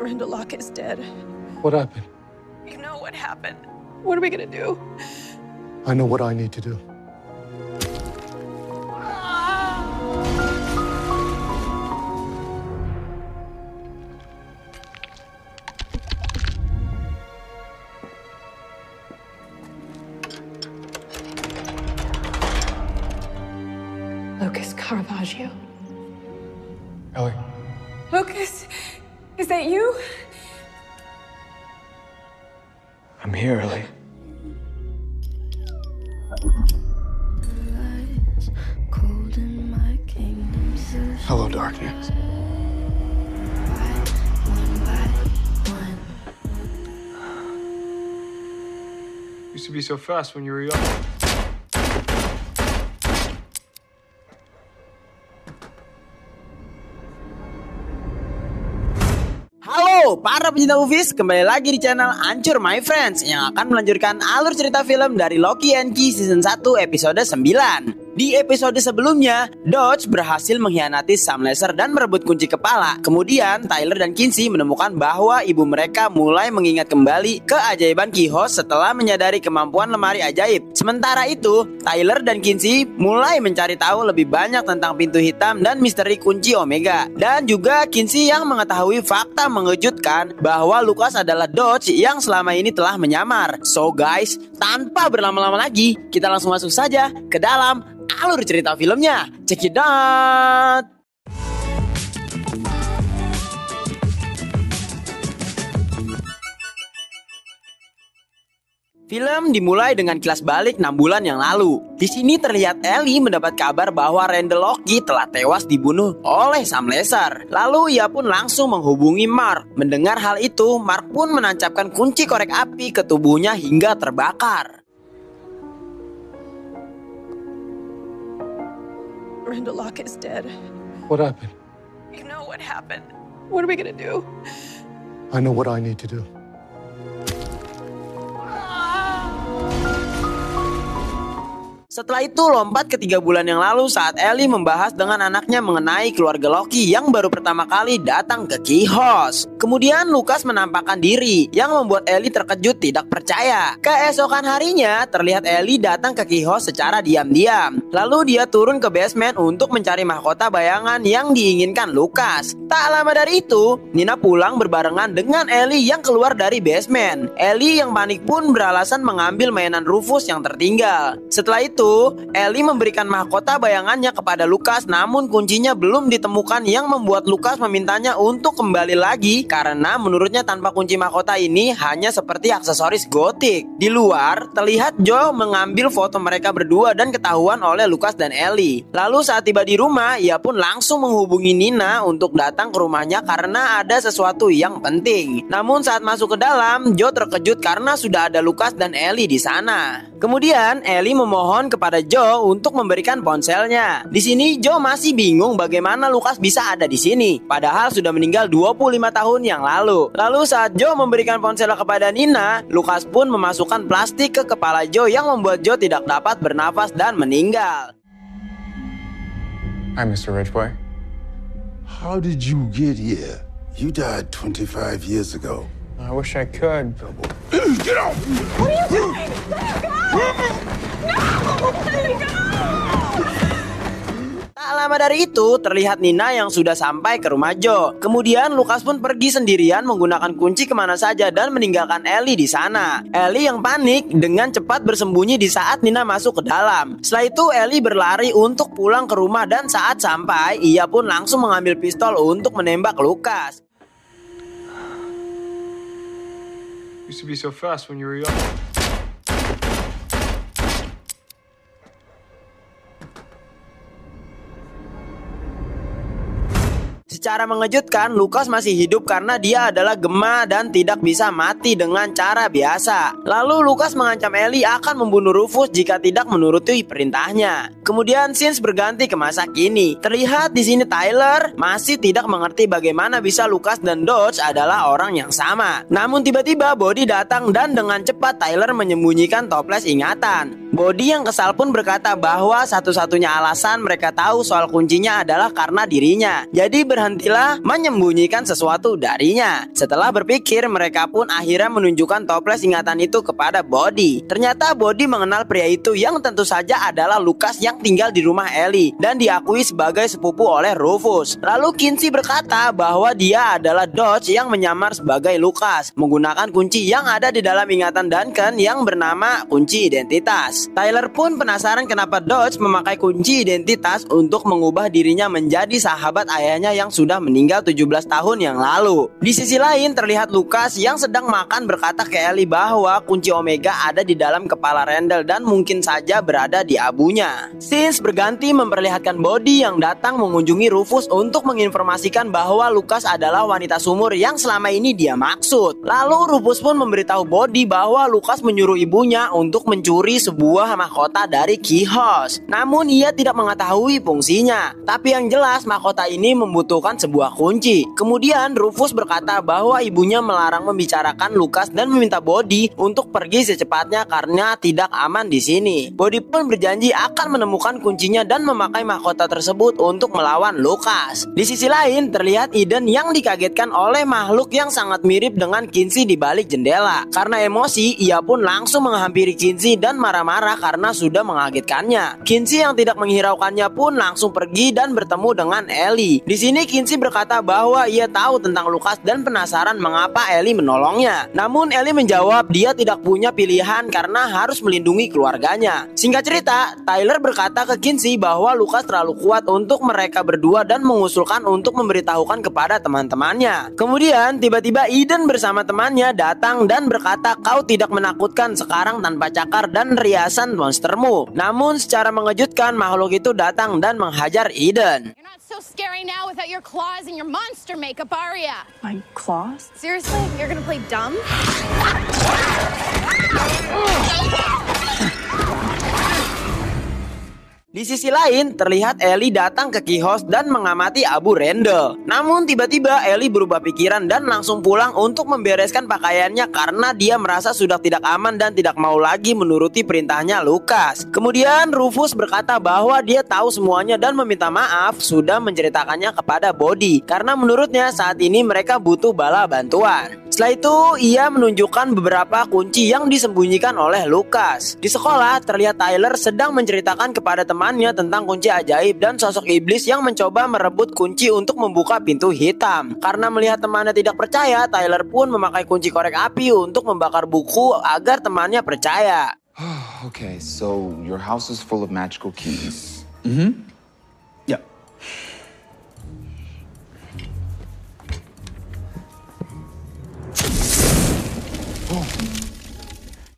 Randall Locke is dead. What happened? You know what happened. What are we gonna do? I know what I need to do. Lucas Caravaggio. Ellie. Lucas, is that you? I'm here, Ellie. Hello, darkness. Used to be so fast when you were young. Halo para pencinta movies, kembali lagi di channel Ancur My Friends yang akan melanjutkan alur cerita film dari Lock and Key season 1 episode 9. Di episode sebelumnya, Dodge berhasil mengkhianati Sam Lesser dan merebut kunci kepala. Kemudian, Tyler dan Kinsey menemukan bahwa ibu mereka mulai mengingat kembali keajaiban Key House setelah menyadari kemampuan lemari ajaib. Sementara itu, Tyler dan Kinsey mulai mencari tahu lebih banyak tentang pintu hitam dan misteri kunci Omega. Dan juga Kinsey yang mengetahui fakta mengejutkan bahwa Lucas adalah Dodge yang selama ini telah menyamar. So guys, tanpa berlama-lama lagi, kita langsung masuk saja ke dalam alur cerita filmnya. Check it out. Film dimulai dengan kilas balik 6 bulan yang lalu. Di sini terlihat Ellie mendapat kabar bahwa Randall Locke telah tewas dibunuh oleh Sam Lesser. Lalu ia pun langsung menghubungi Mark. Mendengar hal itu, Mark pun menancapkan kunci korek api ke tubuhnya hingga terbakar. Randall Locke is dead. What happened? You know what happened. What are we gonna do? I know what I need to do. Setelah itu lompat ke 3 bulan yang lalu saat Ellie membahas dengan anaknya mengenai keluarga Loki yang baru pertama kali datang ke Key House. Kemudian Lucas menampakkan diri yang membuat Ellie terkejut tidak percaya. Keesokan harinya terlihat Ellie datang ke Key House secara diam-diam. Lalu dia turun ke basement untuk mencari mahkota bayangan yang diinginkan Lucas. Tak lama dari itu, Nina pulang berbarengan dengan Ellie yang keluar dari basement. Ellie yang panik pun beralasan mengambil mainan Rufus yang tertinggal. Setelah itu, Ellie memberikan mahkota bayangannya kepada Lucas, namun kuncinya belum ditemukan yang membuat Lucas memintanya untuk kembali lagi karena menurutnya tanpa kunci mahkota ini hanya seperti aksesoris gotik. Di luar, terlihat Joe mengambil foto mereka berdua dan ketahuan oleh Lucas dan Ellie. Lalu saat tiba di rumah, ia pun langsung menghubungi Nina untuk datang ke rumahnya karena ada sesuatu yang penting. Namun saat masuk ke dalam, Joe terkejut karena sudah ada Lucas dan Ellie di sana. Kemudian Ellie memohon kepada Joe untuk memberikan ponselnya. Di sini Joe masih bingung bagaimana Lucas bisa ada di sini, padahal sudah meninggal 25 tahun yang lalu. Lalu saat Joe memberikan ponselnya kepada Nina, Lucas pun memasukkan plastik ke kepala Joe yang membuat Joe tidak dapat bernafas dan meninggal. Hi, Mr. Ridgway. How did you get here? You died 25 years ago. I wish I could. Get out! What are you doing? Let go! No! Let go! Tak lama dari itu, terlihat Nina yang sudah sampai ke rumah Joe. Kemudian Lucas pun pergi sendirian menggunakan kunci kemana saja dan meninggalkan Ellie di sana. Ellie yang panik dengan cepat bersembunyi di saat Nina masuk ke dalam. Setelah itu Ellie berlari untuk pulang ke rumah dan saat sampai, ia pun langsung mengambil pistol untuk menembak Lucas. Used to be so fast when you were young. Secara mengejutkan, Lucas masih hidup karena dia adalah gema dan tidak bisa mati dengan cara biasa. Lalu Lucas mengancam Ellie akan membunuh Rufus jika tidak menuruti perintahnya. Kemudian scenes berganti ke masa kini. Terlihat di sini Tyler masih tidak mengerti bagaimana bisa Lucas dan Dodge adalah orang yang sama. Namun tiba-tiba Body datang dan dengan cepat Tyler menyembunyikan toples ingatan. Body yang kesal pun berkata bahwa satu-satunya alasan mereka tahu soal kuncinya adalah karena dirinya. Jadi berhenti berhentilah menyembunyikan sesuatu darinya. Setelah berpikir, mereka pun akhirnya menunjukkan toples ingatan itu kepada Body. Ternyata Body mengenal pria itu yang tentu saja adalah Lucas yang tinggal di rumah Ellie dan diakui sebagai sepupu oleh Rufus. Lalu Kinsey berkata bahwa dia adalah Dodge yang menyamar sebagai Lucas menggunakan kunci yang ada di dalam ingatan Duncan yang bernama kunci identitas. Tyler pun penasaran kenapa Dodge memakai kunci identitas untuk mengubah dirinya menjadi sahabat ayahnya yang sudah meninggal 17 tahun yang lalu. Di sisi lain terlihat Lucas yang sedang makan berkata ke Ellie bahwa kunci Omega ada di dalam kepala Randall dan mungkin saja berada di abunya. Scenes berganti memperlihatkan Body yang datang mengunjungi Rufus untuk menginformasikan bahwa Lucas adalah wanita sumur yang selama ini dia maksud. Lalu Rufus pun memberitahu Body bahwa Lucas menyuruh ibunya untuk mencuri sebuah mahkota dari Key House. Namun ia tidak mengetahui fungsinya. Tapi yang jelas mahkota ini membutuhkan sebuah kunci. Kemudian Rufus berkata bahwa ibunya melarang membicarakan Lucas dan meminta Body untuk pergi secepatnya karena tidak aman di sini. Body pun berjanji akan menemukan kuncinya dan memakai mahkota tersebut untuk melawan Lucas. Di sisi lain terlihat Eden yang dikagetkan oleh makhluk yang sangat mirip dengan Kinsey di balik jendela. Karena emosi, ia pun langsung menghampiri Kinsey dan marah-marah karena sudah mengagetkannya. Kinsey yang tidak menghiraukannya pun langsung pergi dan bertemu dengan Ellie. Di sini Kinsey berkata bahwa ia tahu tentang Lucas dan penasaran mengapa Ellie menolongnya. Namun Ellie menjawab dia tidak punya pilihan karena harus melindungi keluarganya. Singkat cerita, Tyler berkata ke Kinsey bahwa Lucas terlalu kuat untuk mereka berdua dan mengusulkan untuk memberitahukan kepada teman-temannya. Kemudian tiba-tiba Eden bersama temannya datang dan berkata kau tidak menakutkan sekarang tanpa cakar dan riasan monstermu. Namun secara mengejutkan makhluk itu datang dan menghajar Eden. You're not so scary now without your claws and your monster makeup, are ya? My claws? Seriously? You're gonna play dumb? Di sisi lain, terlihat Ellie datang ke Key House dan mengamati abu Randall. Namun tiba-tiba Ellie berubah pikiran dan langsung pulang untuk membereskan pakaiannya karena dia merasa sudah tidak aman dan tidak mau lagi menuruti perintahnya Lucas. Kemudian Rufus berkata bahwa dia tahu semuanya dan meminta maaf sudah menceritakannya kepada Body karena menurutnya saat ini mereka butuh bala bantuan. Setelah itu, ia menunjukkan beberapa kunci yang disembunyikan oleh Lucas. Di sekolah, terlihat Tyler sedang menceritakan kepada temannya tentang kunci ajaib dan sosok iblis yang mencoba merebut kunci untuk membuka pintu hitam. Karena melihat temannya tidak percaya, Tyler pun memakai kunci korek api untuk membakar buku agar temannya percaya. Okay, so your house is full of magical keys. Yeah.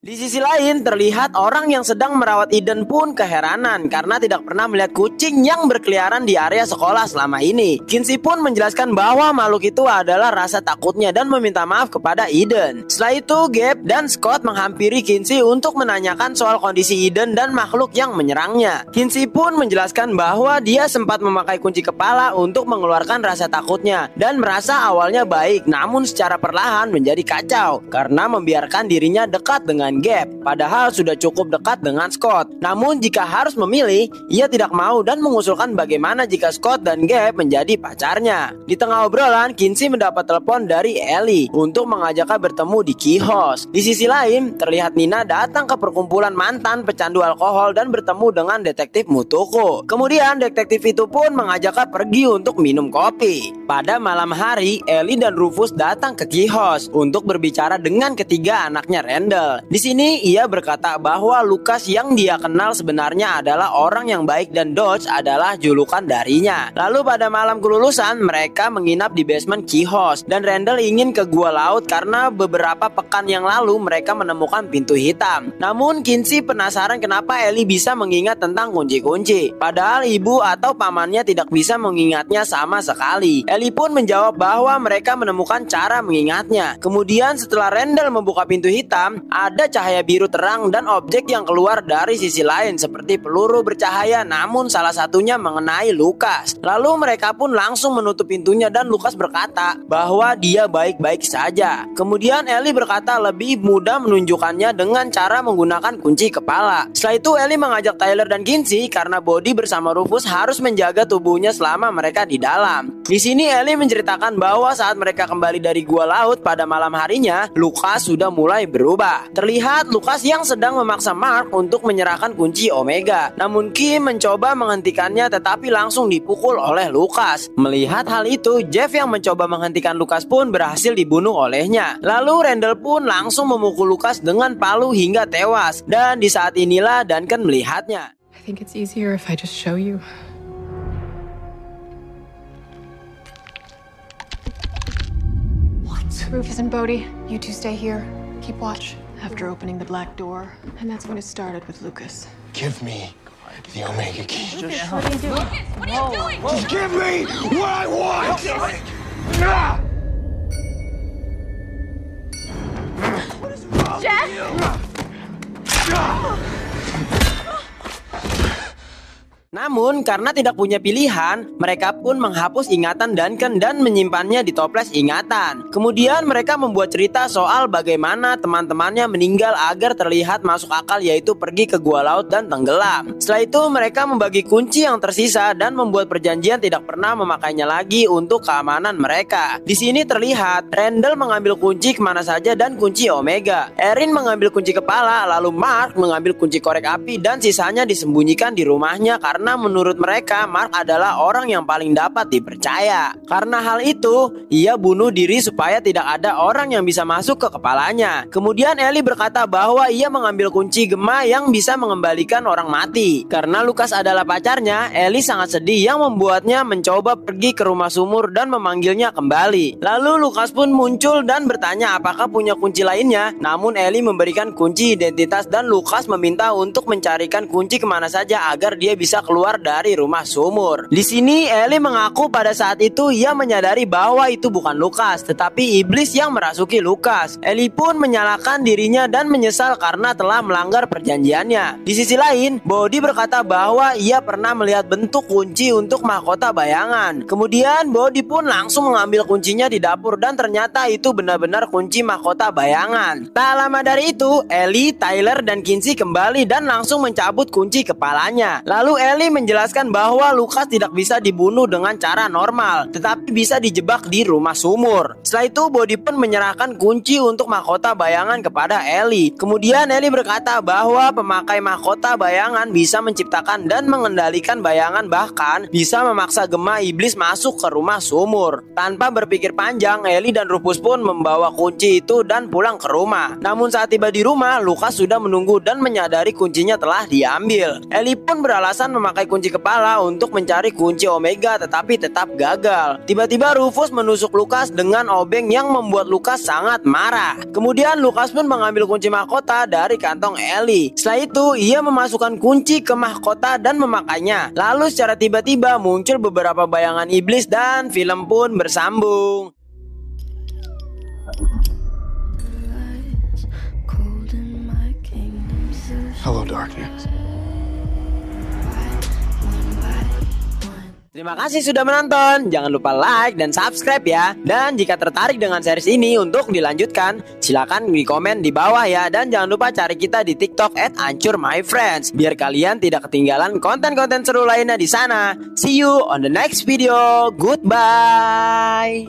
Di sisi lain, terlihat orang yang sedang merawat Eden pun keheranan karena tidak pernah melihat kucing yang berkeliaran di area sekolah selama ini. Kinsey pun menjelaskan bahwa makhluk itu adalah rasa takutnya dan meminta maaf kepada Eden. Setelah itu, Gabe dan Scott menghampiri Kinsey untuk menanyakan soal kondisi Eden dan makhluk yang menyerangnya. Kinsey pun menjelaskan bahwa dia sempat memakai kunci kepala untuk mengeluarkan rasa takutnya dan merasa awalnya baik, namun secara perlahan menjadi kacau karena membiarkan dirinya dekat dengan Gabe, padahal sudah cukup dekat dengan Scott. Namun jika harus memilih, ia tidak mau dan mengusulkan bagaimana jika Scott dan Gabe menjadi pacarnya. Di tengah obrolan, Kinsey mendapat telepon dari Ellie untuk mengajaknya bertemu di Key House. Di sisi lain, terlihat Nina datang ke perkumpulan mantan pecandu alkohol dan bertemu dengan detektif Mutoko. Kemudian detektif itu pun mengajaknya pergi untuk minum kopi. Pada malam hari, Ellie dan Rufus datang ke Key House untuk berbicara dengan ketiga anaknya Randall. Di sini ia berkata bahwa Lucas yang dia kenal sebenarnya adalah orang yang baik dan Dodge adalah julukan darinya. Lalu pada malam kelulusan mereka menginap di basement Key House dan Randall ingin ke gua laut karena beberapa pekan yang lalu mereka menemukan pintu hitam. Namun Kinsey penasaran kenapa Ellie bisa mengingat tentang kunci-kunci, padahal ibu atau pamannya tidak bisa mengingatnya sama sekali. Ellie pun menjawab bahwa mereka menemukan cara mengingatnya. Kemudian setelah Randall membuka pintu hitam, ada cahaya biru terang dan objek yang keluar dari sisi lain seperti peluru bercahaya, namun salah satunya mengenai Lukas. Lalu mereka pun langsung menutup pintunya dan Lukas berkata bahwa dia baik-baik saja. Kemudian Ellie berkata lebih mudah menunjukkannya dengan cara menggunakan kunci kepala. Setelah itu Ellie mengajak Tyler dan Kinsey karena Bodhi bersama Rufus harus menjaga tubuhnya selama mereka di dalam. Di sini Ellie menceritakan bahwa saat mereka kembali dari gua laut pada malam harinya, Lukas sudah mulai berubah. Terlihat Lukas yang sedang memaksa Mark untuk menyerahkan kunci Omega. Namun Kim mencoba menghentikannya tetapi langsung dipukul oleh Lukas. Melihat hal itu, Jeff yang mencoba menghentikan Lukas pun berhasil dibunuh olehnya. Lalu Randall pun langsung memukul Lukas dengan palu hingga tewas. Dan di saat inilah Duncan melihatnya. I think it's easier if I just show you. Rufus and Bodhi, you two stay here. Keep watch. After opening the black door, and that's when it started with Lucas. Give me the Omega key. Lucas, what are you doing? Lucas, what are you doing? Just give me what I want! Jeff? Namun karena tidak punya pilihan, mereka pun menghapus ingatan Duncan dan menyimpannya di toples ingatan. Kemudian mereka membuat cerita soal bagaimana teman-temannya meninggal agar terlihat masuk akal, yaitu pergi ke gua laut dan tenggelam. Setelah itu mereka membagi kunci yang tersisa dan membuat perjanjian tidak pernah memakainya lagi untuk keamanan mereka. Di sini terlihat Randall mengambil kunci kemana saja dan kunci Omega. Erin mengambil kunci kepala, lalu Mark mengambil kunci korek api dan sisanya disembunyikan di rumahnya karena menurut mereka Mark adalah orang yang paling dapat dipercaya. Karena hal itu, ia bunuh diri supaya tidak ada orang yang bisa masuk ke kepalanya. Kemudian Ellie berkata bahwa ia mengambil kunci gema yang bisa mengembalikan orang mati. Karena Lukas adalah pacarnya, Ellie sangat sedih yang membuatnya mencoba pergi ke rumah sumur dan memanggilnya kembali. Lalu Lukas pun muncul dan bertanya apakah punya kunci lainnya. Namun Ellie memberikan kunci identitas dan Lukas meminta untuk mencarikan kunci kemana saja agar dia bisa keluar dari rumah sumur. Di sini Ellie mengaku pada saat itu ia menyadari bahwa itu bukan Lukas, tetapi iblis yang merasuki Lukas. Ellie pun menyalahkan dirinya dan menyesal karena telah melanggar perjanjiannya. Di sisi lain, Bodhi berkata bahwa ia pernah melihat bentuk kunci untuk mahkota bayangan. Kemudian Bodhi pun langsung mengambil kuncinya di dapur dan ternyata itu benar-benar kunci mahkota bayangan. Tak lama dari itu, Ellie, Tyler, dan Kinsey kembali dan langsung mencabut kunci kepalanya. Lalu Ellie menjelaskan bahwa Lukas tidak bisa dibunuh dengan cara normal, tetapi bisa dijebak di rumah sumur. Setelah itu Bodhi pun menyerahkan kunci untuk mahkota bayangan kepada Ellie. Kemudian Ellie berkata bahwa pemakai mahkota bayangan bisa menciptakan dan mengendalikan bayangan, bahkan bisa memaksa gema iblis masuk ke rumah sumur. Tanpa berpikir panjang, Ellie dan Rufus pun membawa kunci itu dan pulang ke rumah. Namun saat tiba di rumah, Lukas sudah menunggu dan menyadari kuncinya telah diambil. Ellie pun beralasan memakai kunci kepala untuk mencari kunci Omega tetapi tetap gagal. Tiba-tiba Rufus menusuk Lukas dengan obeng yang membuat Lukas sangat marah. Kemudian Lukas pun mengambil kunci mahkota dari kantong Ellie. Setelah itu ia memasukkan kunci ke mahkota dan memakainya. Lalu secara tiba-tiba muncul beberapa bayangan iblis dan film pun bersambung. Hello, darkness. Terima kasih sudah menonton. Jangan lupa like dan subscribe ya. Dan jika tertarik dengan series ini untuk dilanjutkan, silakan di komen di bawah ya. Dan jangan lupa cari kita di TikTok @ancurmyfriends biar kalian tidak ketinggalan konten-konten seru lainnya di sana. See you on the next video. Goodbye.